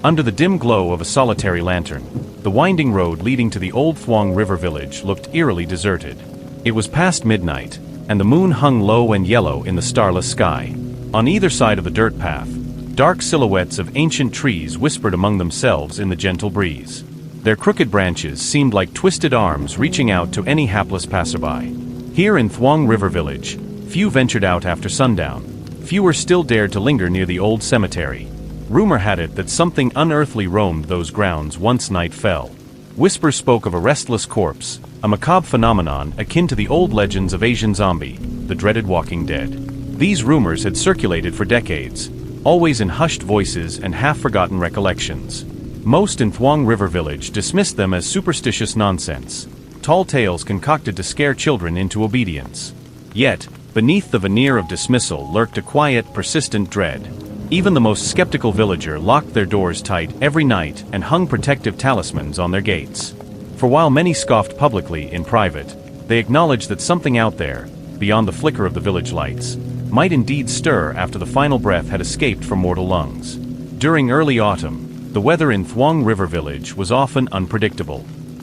Under the dim glow of a solitary lantern, the winding road leading to the old Thuong River Village looked eerily deserted. It was past midnight, and the moon hung low and yellow in the starless sky. On either side of the dirt path, dark silhouettes of ancient trees whispered among themselves in the gentle breeze. Their crooked branches seemed like twisted arms reaching out to any hapless passerby. Here in Thuong River Village, few ventured out after sundown. Fewer still dared to linger near the old cemetery. Rumor had it that something unearthly roamed those grounds once night fell. Whispers spoke of a restless corpse, a macabre phenomenon akin to the old legends of Asian zombie, the dreaded walking dead. These rumors had circulated for decades, always in hushed voices and half-forgotten recollections. Most in Thuong River Village dismissed them as superstitious nonsense, tall tales concocted to scare children into obedience. Yet, beneath the veneer of dismissal lurked a quiet, persistent dread. Even the most skeptical villager locked their doors tight every night and hung protective talismans on their gates. For while many scoffed publicly in private, they acknowledged that something out there, beyond the flicker of the village lights, might indeed stir after the final breath had escaped from mortal lungs. During early autumn, the weather in Thuong River Village was often unpredictable.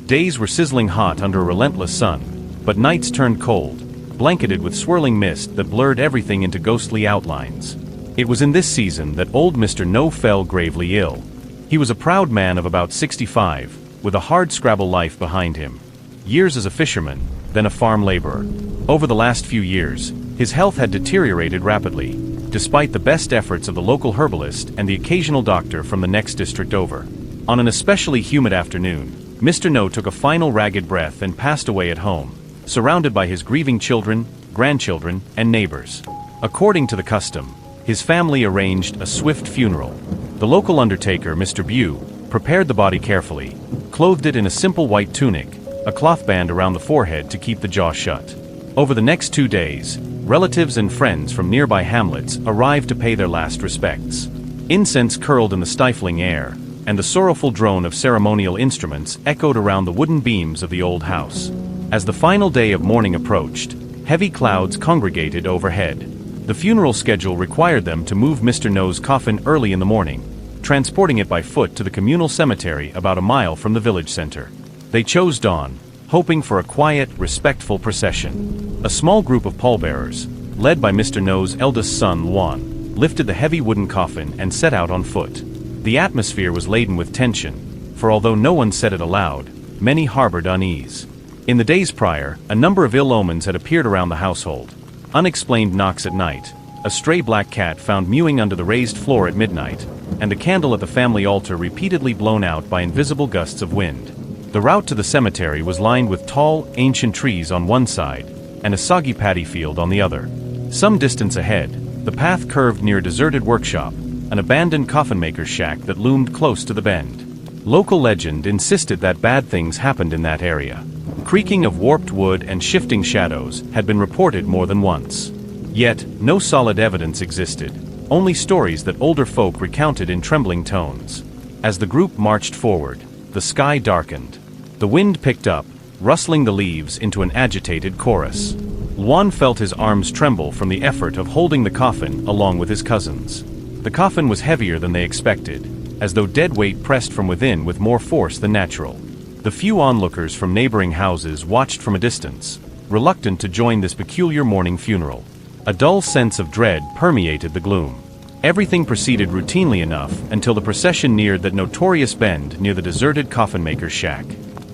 Days were sizzling hot under a relentless sun, but nights turned cold, blanketed with swirling mist that blurred everything into ghostly outlines. It was in this season that old Mr. No fell gravely ill. He was a proud man of about 65, with a hard-scrabble life behind him. Years as a fisherman, then a farm laborer. Over the last few years, his health had deteriorated rapidly, despite the best efforts of the local herbalist and the occasional doctor from the next district over. On an especially humid afternoon, Mr. No took a final ragged breath and passed away at home, surrounded by his grieving children, grandchildren, and neighbors. According to the custom, his family arranged a swift funeral. The local undertaker, Mr. Bew, prepared the body carefully, clothed it in a simple white tunic, a cloth band around the forehead to keep the jaw shut. Over the next 2 days, relatives and friends from nearby hamlets arrived to pay their last respects. Incense curled in the stifling air, and the sorrowful drone of ceremonial instruments echoed around the wooden beams of the old house. As the final day of mourning approached, heavy clouds congregated overhead. The funeral schedule required them to move Mr. No's coffin early in the morning, transporting it by foot to the communal cemetery about a mile from the village center. They chose dawn, hoping for a quiet, respectful procession. A small group of pallbearers, led by Mr. No's eldest son, Luan, lifted the heavy wooden coffin and set out on foot. The atmosphere was laden with tension, for although no one said it aloud, many harbored unease. In the days prior, a number of ill omens had appeared around the household. Unexplained knocks at night, a stray black cat found mewing under the raised floor at midnight, and a candle at the family altar repeatedly blown out by invisible gusts of wind. The route to the cemetery was lined with tall, ancient trees on one side, and a soggy paddy field on the other. Some distance ahead, the path curved near a deserted workshop, an abandoned coffin-maker's shack that loomed close to the bend. Local legend insisted that bad things happened in that area. Creaking of warped wood and shifting shadows had been reported more than once. Yet, no solid evidence existed, only stories that older folk recounted in trembling tones. As the group marched forward, the sky darkened. The wind picked up, rustling the leaves into an agitated chorus. Luan felt his arms tremble from the effort of holding the coffin along with his cousins. The coffin was heavier than they expected, as though dead weight pressed from within with more force than natural. The few onlookers from neighboring houses watched from a distance, reluctant to join this peculiar mourning funeral. A dull sense of dread permeated the gloom. Everything proceeded routinely enough until the procession neared that notorious bend near the deserted coffin-maker's shack.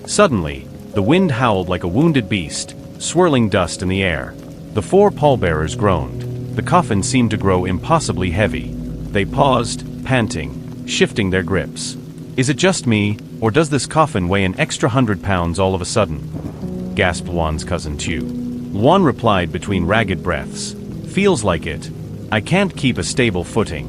Suddenly, the wind howled like a wounded beast, swirling dust in the air. The 4 pallbearers groaned. The coffin seemed to grow impossibly heavy. They paused, panting, shifting their grips. "Is it just me, or does this coffin weigh an extra 100 pounds all of a sudden?" gasped Luan's cousin Chu. Luan replied between ragged breaths, "Feels like it. I can't keep a stable footing."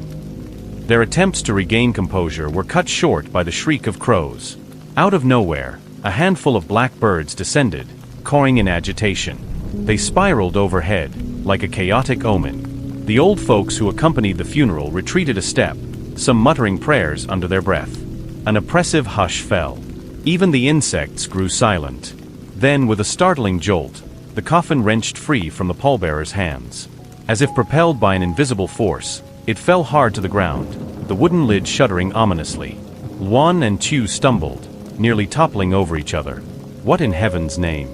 Their attempts to regain composure were cut short by the shriek of crows. Out of nowhere, a handful of black birds descended, cawing in agitation. They spiraled overhead, like a chaotic omen. The old folks who accompanied the funeral retreated a step, some muttering prayers under their breath. An oppressive hush fell. Even the insects grew silent. Then, with a startling jolt, the coffin wrenched free from the pallbearer's hands. As if propelled by an invisible force, it fell hard to the ground, the wooden lid shuddering ominously. Luan and Chu stumbled, nearly toppling over each other. "What in heaven's name?"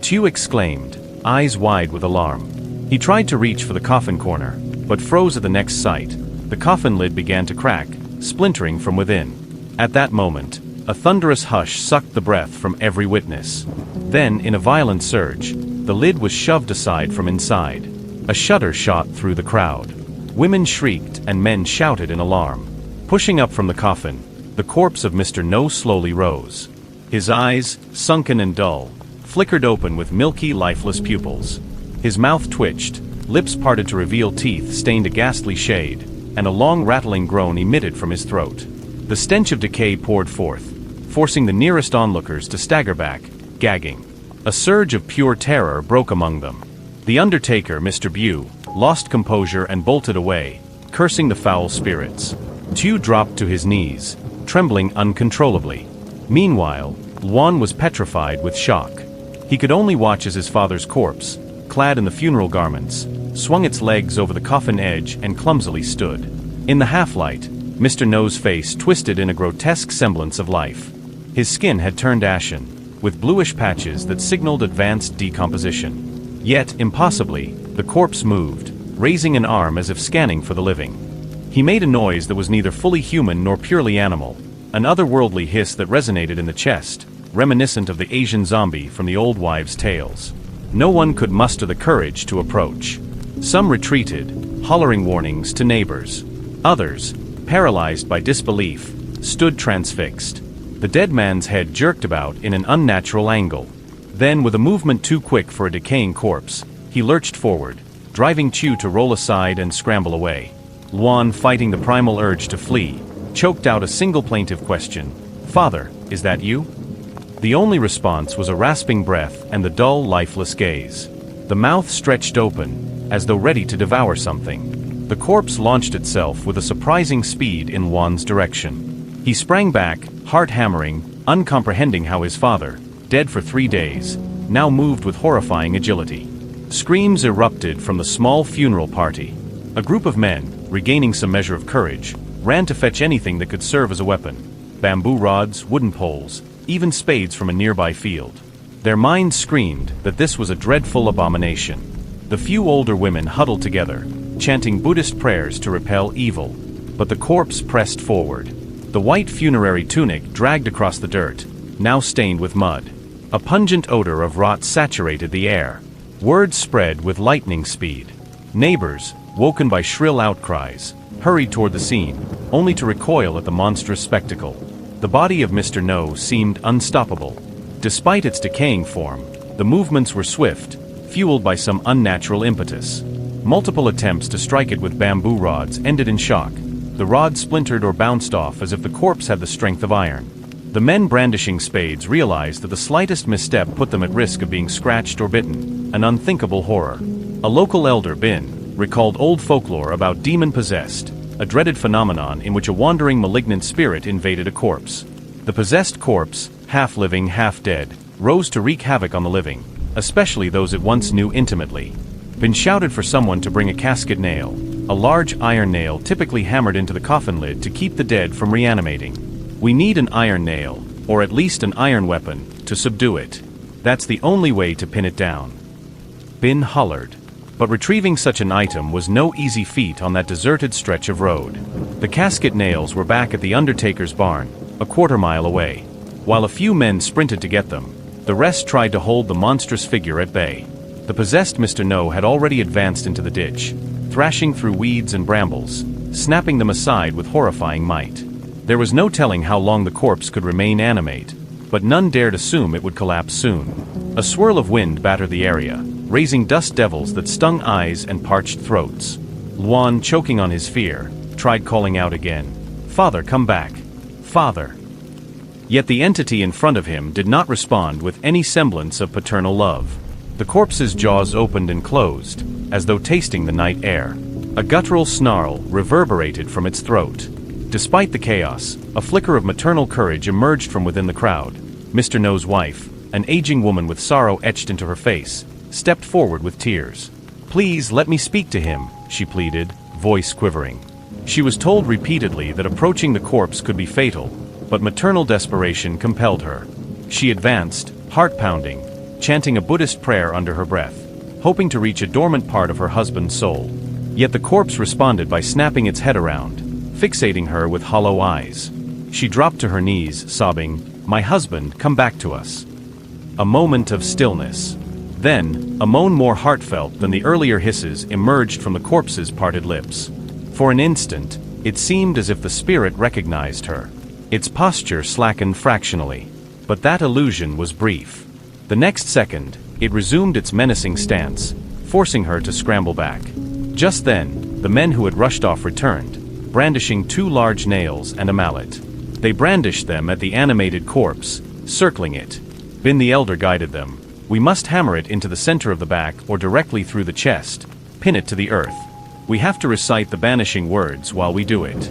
Chu exclaimed, eyes wide with alarm. He tried to reach for the coffin corner, but froze at the next sight. The coffin lid began to crack, splintering from within. At that moment, a thunderous hush sucked the breath from every witness. Then, in a violent surge, the lid was shoved aside from inside. A shudder shot through the crowd. Women shrieked and men shouted in alarm. Pushing up from the coffin, the corpse of Mr. No slowly rose. His eyes, sunken and dull, flickered open with milky, lifeless pupils. His mouth twitched, lips parted to reveal teeth stained a ghastly shade, and a long rattling groan emitted from his throat. The stench of decay poured forth, forcing the nearest onlookers to stagger back, gagging. A surge of pure terror broke among them. The undertaker, Mr. Bu, lost composure and bolted away, cursing the foul spirits. Chu dropped to his knees, trembling uncontrollably. Meanwhile, Luan was petrified with shock. He could only watch as his father's corpse, clad in the funeral garments, swung its legs over the coffin edge and clumsily stood. In the half-light, Mr. No's face twisted in a grotesque semblance of life. His skin had turned ashen, with bluish patches that signaled advanced decomposition. Yet, impossibly, the corpse moved, raising an arm as if scanning for the living. He made a noise that was neither fully human nor purely animal, an otherworldly hiss that resonated in the chest, reminiscent of the Asian zombie from the old wives' tales. No one could muster the courage to approach. Some retreated, hollering warnings to neighbors. Others, paralyzed by disbelief, stood transfixed. The dead man's head jerked about in an unnatural angle. Then, with a movement too quick for a decaying corpse, he lurched forward, driving Chu to roll aside and scramble away. Luan, fighting the primal urge to flee, choked out a single plaintive question. "Father, is that you?" The only response was a rasping breath and the dull, lifeless gaze. The mouth stretched open, as though ready to devour something. The corpse launched itself with a surprising speed in Luan's direction. He sprang back, heart hammering, uncomprehending how his father, dead for 3 days, now moved with horrifying agility. Screams erupted from the small funeral party. A group of men, regaining some measure of courage, ran to fetch anything that could serve as a weapon. Bamboo rods, wooden poles, even spades from a nearby field. Their minds screamed that this was a dreadful abomination. The few older women huddled together, chanting Buddhist prayers to repel evil. But the corpse pressed forward. The white funerary tunic dragged across the dirt, now stained with mud. A pungent odor of rot saturated the air. Word spread with lightning speed. Neighbors, woken by shrill outcries, hurried toward the scene, only to recoil at the monstrous spectacle. The body of Mr. No seemed unstoppable. Despite its decaying form, the movements were swift, fueled by some unnatural impetus. Multiple attempts to strike it with bamboo rods ended in shock. The rods splintered or bounced off as if the corpse had the strength of iron. The men brandishing spades realized that the slightest misstep put them at risk of being scratched or bitten, an unthinkable horror. A local elder, Bin, recalled old folklore about demon-possessed, a dreaded phenomenon in which a wandering malignant spirit invaded a corpse. The possessed corpse, half living, half dead, rose to wreak havoc on the living, especially those it once knew intimately. Bin shouted for someone to bring a casket nail, a large iron nail typically hammered into the coffin lid to keep the dead from reanimating. "We need an iron nail, or at least an iron weapon, to subdue it. That's the only way to pin it down." Bin hollered. But retrieving such an item was no easy feat on that deserted stretch of road. The casket nails were back at the undertaker's barn, a quarter-mile away. While a few men sprinted to get them, the rest tried to hold the monstrous figure at bay. The possessed Mr. No had already advanced into the ditch, thrashing through weeds and brambles, snapping them aside with horrifying might. There was no telling how long the corpse could remain animate, but none dared assume it would collapse soon. A swirl of wind battered the area, raising dust devils that stung eyes and parched throats. Luan, choking on his fear, tried calling out again, "Father, come back! Father!" Yet the entity in front of him did not respond with any semblance of paternal love. The corpse's jaws opened and closed, as though tasting the night air. A guttural snarl reverberated from its throat. Despite the chaos, a flicker of maternal courage emerged from within the crowd. Mr. No's wife, an aging woman with sorrow etched into her face, stepped forward with tears. "Please let me speak to him," she pleaded, voice quivering. She was told repeatedly that approaching the corpse could be fatal, but maternal desperation compelled her. She advanced, heart-pounding, chanting a Buddhist prayer under her breath, hoping to reach a dormant part of her husband's soul. Yet the corpse responded by snapping its head around, fixating her with hollow eyes. She dropped to her knees, sobbing, "My husband, come back to us." A moment of stillness. Then, a moan more heartfelt than the earlier hisses emerged from the corpse's parted lips. For an instant, it seemed as if the spirit recognized her. Its posture slackened fractionally. But that illusion was brief. The next second, it resumed its menacing stance, forcing her to scramble back. Just then, the men who had rushed off returned, brandishing 2 large nails and a mallet. They brandished them at the animated corpse, circling it. Bin the elder guided them. "We must hammer it into the center of the back or directly through the chest, pin it to the earth. We have to recite the banishing words while we do it."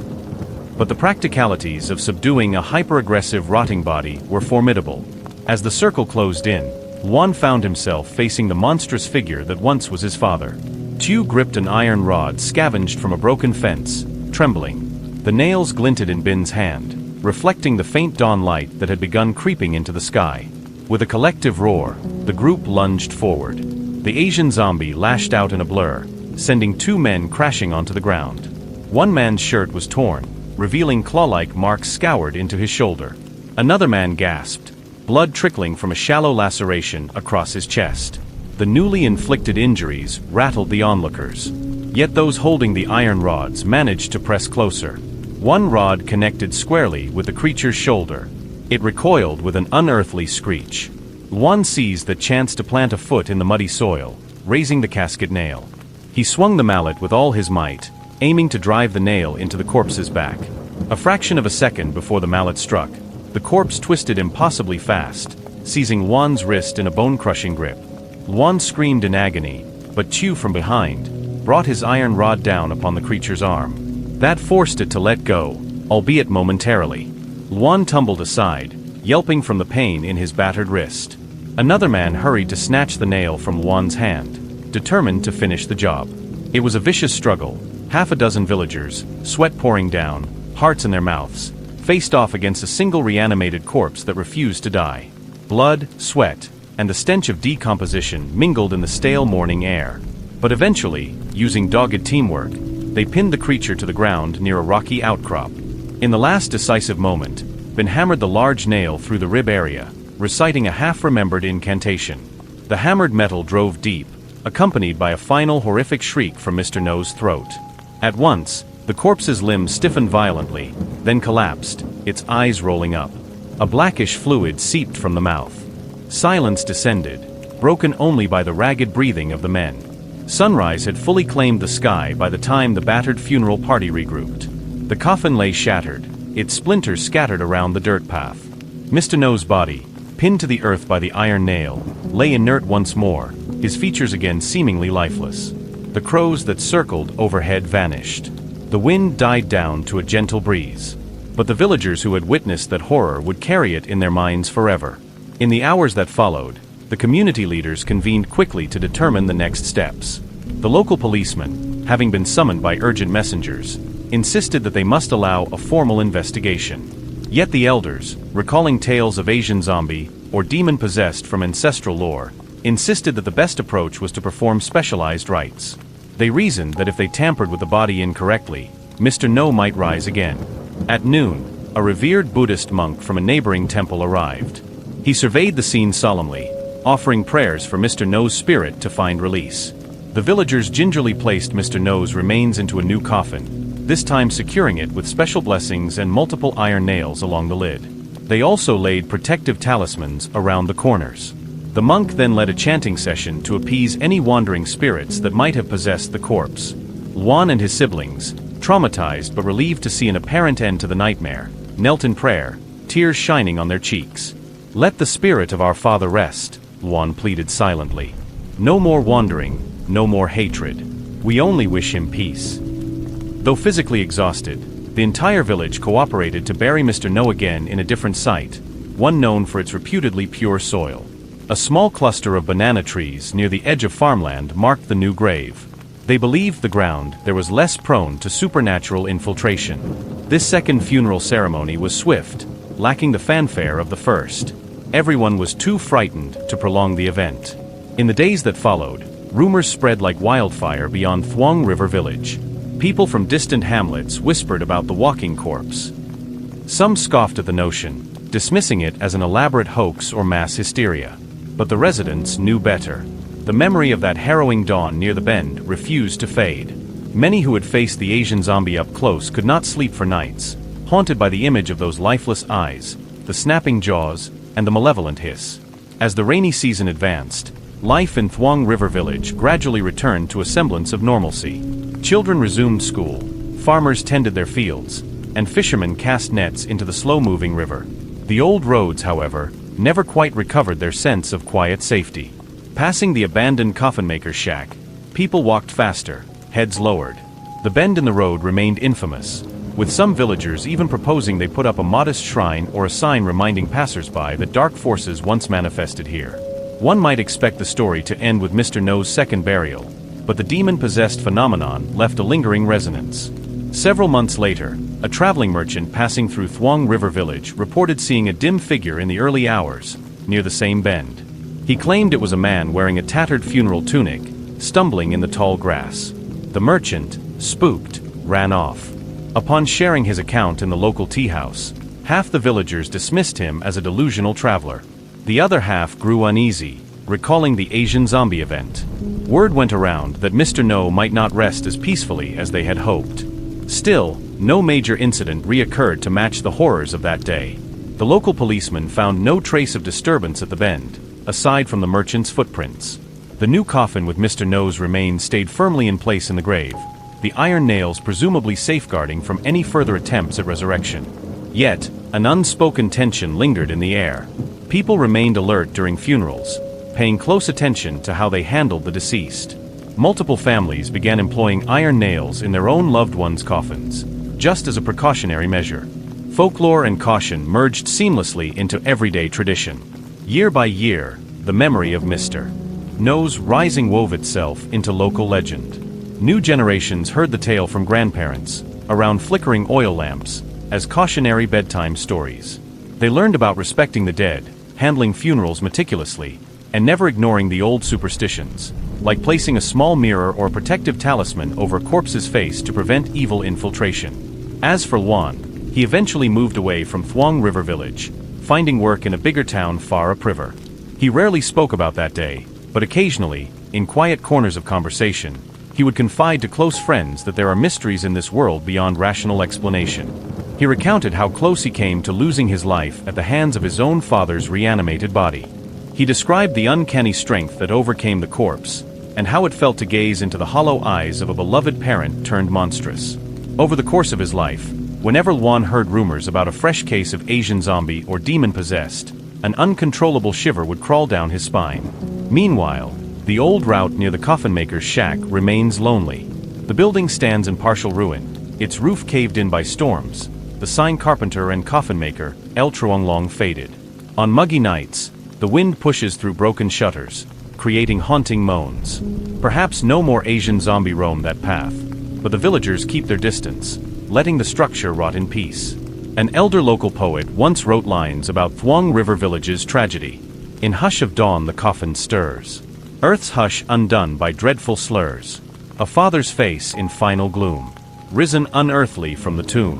But the practicalities of subduing a hyper-aggressive rotting body were formidable. As the circle closed in, Juan found himself facing the monstrous figure that once was his father. Tew gripped an iron rod scavenged from a broken fence, trembling. The nails glinted in Bin's hand, reflecting the faint dawn light that had begun creeping into the sky. With a collective roar, the group lunged forward. The Asian zombie lashed out in a blur, sending 2 men crashing onto the ground. One man's shirt was torn, revealing claw-like marks scoured into his shoulder. Another man gasped, blood trickling from a shallow laceration across his chest. The newly inflicted injuries rattled the onlookers. Yet those holding the iron rods managed to press closer. One rod connected squarely with the creature's shoulder. It recoiled with an unearthly screech. Juan seized the chance to plant a foot in the muddy soil, raising the casket nail. He swung the mallet with all his might, aiming to drive the nail into the corpse's back. A fraction of a second before the mallet struck, the corpse twisted impossibly fast, seizing Juan's wrist in a bone-crushing grip. Juan screamed in agony, but Tew from behind brought his iron rod down upon the creature's arm. That forced it to let go, albeit momentarily. Juan tumbled aside, yelping from the pain in his battered wrist. Another man hurried to snatch the nail from Juan's hand, determined to finish the job. It was a vicious struggle. Half a dozen villagers, sweat pouring down, hearts in their mouths, faced off against a single reanimated corpse that refused to die. Blood, sweat, and the stench of decomposition mingled in the stale morning air. But eventually, using dogged teamwork, they pinned the creature to the ground near a rocky outcrop. In the last decisive moment, Ben hammered the large nail through the rib area, reciting a half-remembered incantation. The hammered metal drove deep, accompanied by a final horrific shriek from Mr. No's throat. At once, the corpse's limbs stiffened violently, then collapsed, its eyes rolling up. A blackish fluid seeped from the mouth. Silence descended, broken only by the ragged breathing of the men. Sunrise had fully claimed the sky by the time the battered funeral party regrouped. The coffin lay shattered, its splinters scattered around the dirt path. Mr. No's body, pinned to the earth by the iron nail, lay inert once more, his features again seemingly lifeless. The crows that circled overhead vanished. The wind died down to a gentle breeze. But the villagers who had witnessed that horror would carry it in their minds forever. In the hours that followed, the community leaders convened quickly to determine the next steps. The local policemen, having been summoned by urgent messengers, insisted that they must allow a formal investigation. Yet the elders, recalling tales of Asian zombie or demon-possessed from ancestral lore, insisted that the best approach was to perform specialized rites. They reasoned that if they tampered with the body incorrectly, Mr. No might rise again. At noon, a revered Buddhist monk from a neighboring temple arrived. He surveyed the scene solemnly, offering prayers for Mr. No's spirit to find release. The villagers gingerly placed Mr. No's remains into a new coffin, this time securing it with special blessings and multiple iron nails along the lid. They also laid protective talismans around the corners. The monk then led a chanting session to appease any wandering spirits that might have possessed the corpse. Juan and his siblings, traumatized but relieved to see an apparent end to the nightmare, knelt in prayer, tears shining on their cheeks. "Let the spirit of our father rest," Juan pleaded silently. "No more wandering, no more hatred. We only wish him peace." Though physically exhausted, the entire village cooperated to bury Mr. No again in a different site, one known for its reputedly pure soil. A small cluster of banana trees near the edge of farmland marked the new grave. They believed the ground there was less prone to supernatural infiltration. This second funeral ceremony was swift, lacking the fanfare of the first. Everyone was too frightened to prolong the event. In the days that followed, rumors spread like wildfire beyond Thuong River Village. People from distant hamlets whispered about the walking corpse. Some scoffed at the notion, dismissing it as an elaborate hoax or mass hysteria. But the residents knew better. The memory of that harrowing dawn near the bend refused to fade. Many who had faced the Asian zombie up close could not sleep for nights, haunted by the image of those lifeless eyes, the snapping jaws, and the malevolent hiss. As the rainy season advanced, life in Thuong River Village gradually returned to a semblance of normalcy. Children resumed school, farmers tended their fields, and fishermen cast nets into the slow-moving river. The old roads, however, never quite recovered their sense of quiet safety. Passing the abandoned coffin-maker's shack, people walked faster, heads lowered. The bend in the road remained infamous, with some villagers even proposing they put up a modest shrine or a sign reminding passers-by that dark forces once manifested here. One might expect the story to end with Mr. No's second burial, but the demon-possessed phenomenon left a lingering resonance. Several months later, a traveling merchant passing through Thuong River Village reported seeing a dim figure in the early hours, near the same bend. He claimed it was a man wearing a tattered funeral tunic, stumbling in the tall grass. The merchant, spooked, ran off. Upon sharing his account in the local tea house, half the villagers dismissed him as a delusional traveler. The other half grew uneasy, recalling the Asian zombie event. Word went around that Mr. No might not rest as peacefully as they had hoped. Still, no major incident reoccurred to match the horrors of that day. The local policeman found no trace of disturbance at the bend, aside from the merchant's footprints. The new coffin with Mr. No's remains stayed firmly in place in the grave, the iron nails presumably safeguarding from any further attempts at resurrection. Yet, an unspoken tension lingered in the air. People remained alert during funerals, paying close attention to how they handled the deceased. Multiple families began employing iron nails in their own loved ones' coffins, just as a precautionary measure. Folklore and caution merged seamlessly into everyday tradition. Year by year, the memory of Mr. No's rising wove itself into local legend. New generations heard the tale from grandparents, around flickering oil lamps, as cautionary bedtime stories. They learned about respecting the dead, handling funerals meticulously, and never ignoring the old superstitions, like placing a small mirror or protective talisman over a corpse's face to prevent evil infiltration. As for Luan, he eventually moved away from Thuong River Village, finding work in a bigger town far upriver. He rarely spoke about that day, but occasionally, in quiet corners of conversation, he would confide to close friends that there are mysteries in this world beyond rational explanation. He recounted how close he came to losing his life at the hands of his own father's reanimated body. He described the uncanny strength that overcame the corpse, and how it felt to gaze into the hollow eyes of a beloved parent turned monstrous. Over the course of his life, whenever Luan heard rumors about a fresh case of Asian zombie or demon-possessed, an uncontrollable shiver would crawl down his spine. Meanwhile, the old route near the coffin-maker's shack remains lonely. The building stands in partial ruin, its roof caved in by storms, the sign carpenter and coffin-maker, El Truong Long, faded. On muggy nights, the wind pushes through broken shutters, creating haunting moans. Perhaps no more Asian zombie roam that path, but the villagers keep their distance, letting the structure rot in peace. An elder local poet once wrote lines about Thuong River Village's tragedy. In hush of dawn the coffin stirs, earth's hush undone by dreadful slurs, a father's face in final gloom, risen unearthly from the tomb.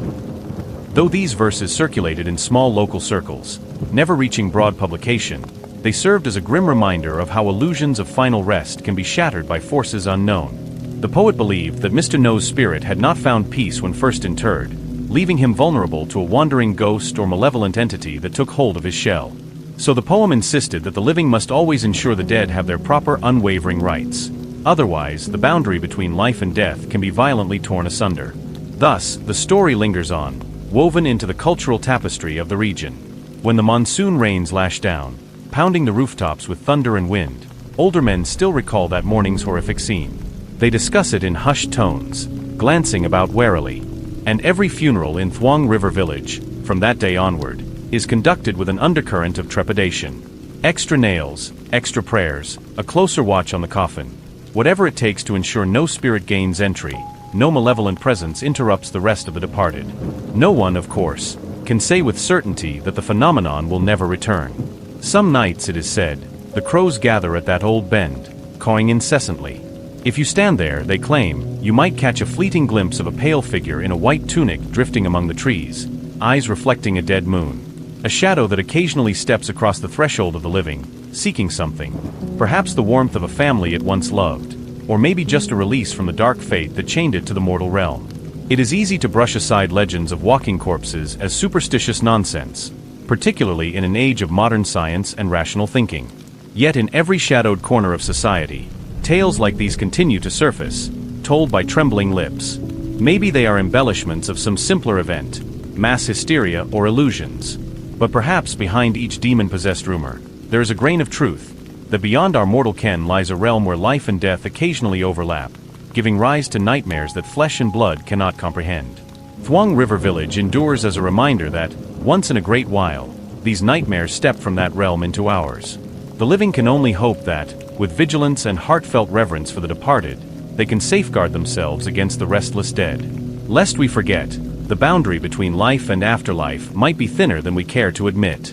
Though these verses circulated in small local circles, never reaching broad publication, they served as a grim reminder of how illusions of final rest can be shattered by forces unknown. The poet believed that Mr. No's spirit had not found peace when first interred, leaving him vulnerable to a wandering ghost or malevolent entity that took hold of his shell. So the poem insisted that the living must always ensure the dead have their proper unwavering rights. Otherwise, the boundary between life and death can be violently torn asunder. Thus, the story lingers on, woven into the cultural tapestry of the region. When the monsoon rains lash down, pounding the rooftops with thunder and wind, older men still recall that morning's horrific scene. They discuss it in hushed tones, glancing about warily. And every funeral in Thuong River Village, from that day onward, is conducted with an undercurrent of trepidation. Extra nails, extra prayers, a closer watch on the coffin, Whatever it takes to ensure no spirit gains entry, no malevolent presence interrupts the rest of the departed. No one, of course, can say with certainty that the phenomenon will never return. Some nights, it is said, the crows gather at that old bend, cawing incessantly. If you stand there, they claim, you might catch a fleeting glimpse of a pale figure in a white tunic drifting among the trees, eyes reflecting a dead moon. A shadow that occasionally steps across the threshold of the living, seeking something. Perhaps the warmth of a family it once loved, or maybe just a release from the dark fate that chained it to the mortal realm. It is easy to brush aside legends of walking corpses as superstitious nonsense, particularly in an age of modern science and rational thinking. Yet in every shadowed corner of society, tales like these continue to surface, told by trembling lips. Maybe they are embellishments of some simpler event, mass hysteria or illusions. But perhaps behind each demon-possessed rumor, there is a grain of truth, that beyond our mortal ken lies a realm where life and death occasionally overlap, giving rise to nightmares that flesh and blood cannot comprehend. Thuong River Village endures as a reminder that, once in a great while, these nightmares step from that realm into ours. The living can only hope that, with vigilance and heartfelt reverence for the departed, they can safeguard themselves against the restless dead. Lest we forget, the boundary between life and afterlife might be thinner than we care to admit.